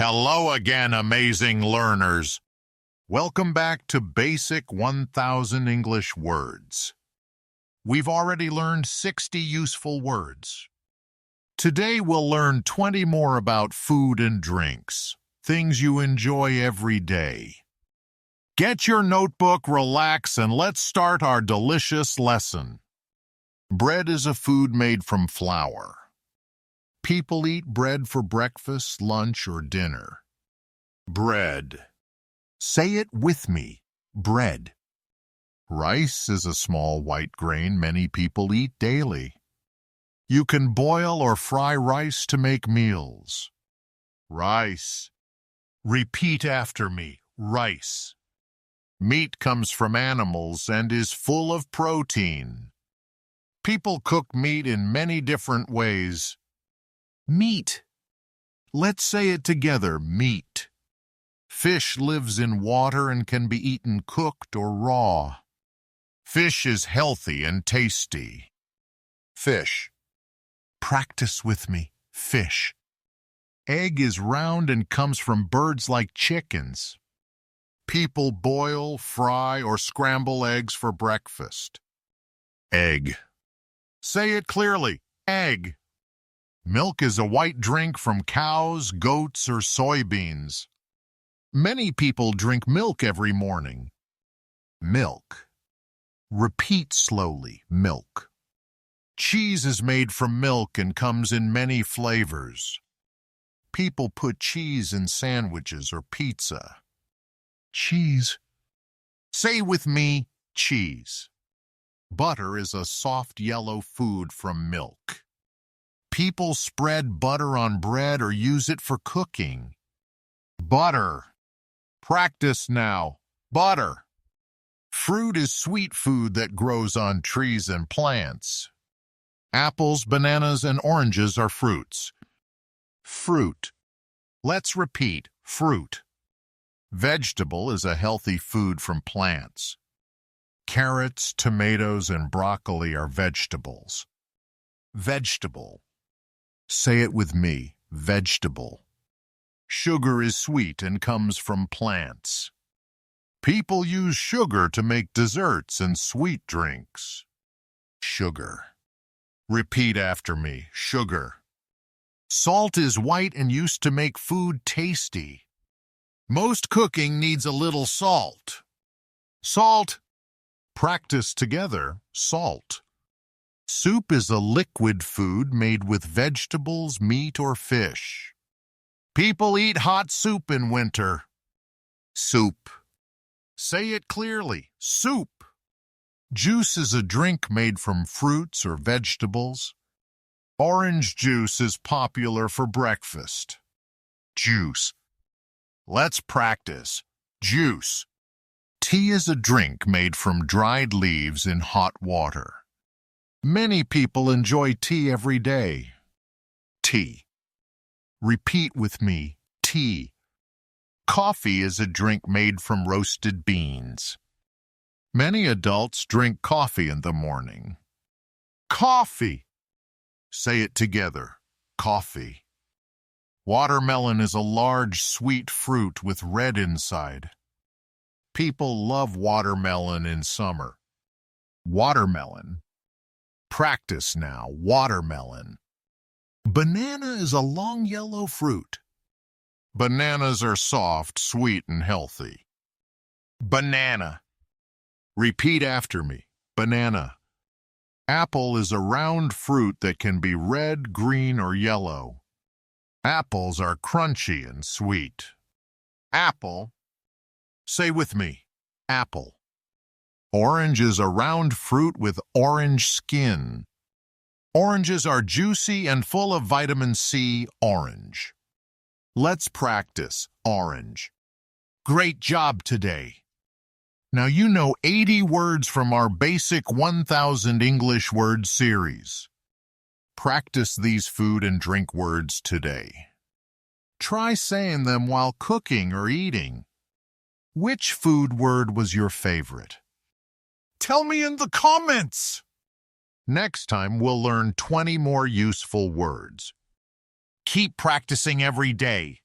Hello again, amazing learners. Welcome back to Basic 1000 English Words. We've already learned 60 useful words. Today we'll learn 20 more about food and drinks, things you enjoy every day. Get your notebook, relax, and let's start our delicious lesson. Bread is a food made from flour. People eat bread for breakfast, lunch, or dinner. Bread. Say it with me. Bread. Rice is a small white grain many people eat daily. You can boil or fry rice to make meals. Rice. Repeat after me. Rice. Meat comes from animals and is full of protein. People cook meat in many different ways. Meat. Let's say it together, meat. Fish lives in water and can be eaten cooked or raw. Fish is healthy and tasty. Fish. Practice with me. Fish. Egg is round and comes from birds like chickens. People boil, fry, or scramble eggs for breakfast. Egg. Say it clearly. Egg. Milk is a white drink from cows, goats, or soybeans. Many people drink milk every morning. Milk. Repeat slowly. Milk. Cheese is made from milk and comes in many flavors. People put cheese in sandwiches or pizza. Cheese. Say with me, cheese. Butter is a soft yellow food from milk. People spread butter on bread or use it for cooking. Butter. Practice now. Butter. Fruit is sweet food that grows on trees and plants. Apples, bananas, and oranges are fruits. Fruit. Let's repeat. Fruit. Vegetable is a healthy food from plants. Carrots, tomatoes, and broccoli are vegetables. Vegetable. Say it with me. Vegetable. Sugar is sweet and comes from plants. People use sugar to make desserts and sweet drinks. Sugar. Repeat after me. Sugar. Salt is white and used to make food tasty. Most cooking needs a little salt. Salt. Practice together. Salt. Soup is a liquid food made with vegetables, meat, or fish. People eat hot soup in winter. Soup. Say it clearly. Soup. Juice is a drink made from fruits or vegetables. Orange juice is popular for breakfast. Juice. Let's practice. Juice. Tea is a drink made from dried leaves in hot water. Many people enjoy tea every day. Tea. Repeat with me. Tea. Coffee is a drink made from roasted beans. Many adults drink coffee in the morning. Coffee. Say it together. Coffee. Watermelon is a large, sweet fruit with red inside. People love watermelon in summer. Watermelon. Practice now. Watermelon. Banana is a long yellow fruit. Bananas are soft, sweet, and healthy. Banana. Repeat after me. Banana. Apple is a round fruit that can be red, green, or yellow. Apples are crunchy and sweet. Apple. Say with me. Apple. Orange is a round fruit with orange skin. Oranges are juicy and full of vitamin C. Orange. Let's practice. Orange. Great job today. Now you know 80 words from our Basic 1000 English Word series. Practice these food and drink words today. Try saying them while cooking or eating. Which food word was your favorite? Tell me in the comments! Next time we'll learn 20 more useful words. Keep practicing every day.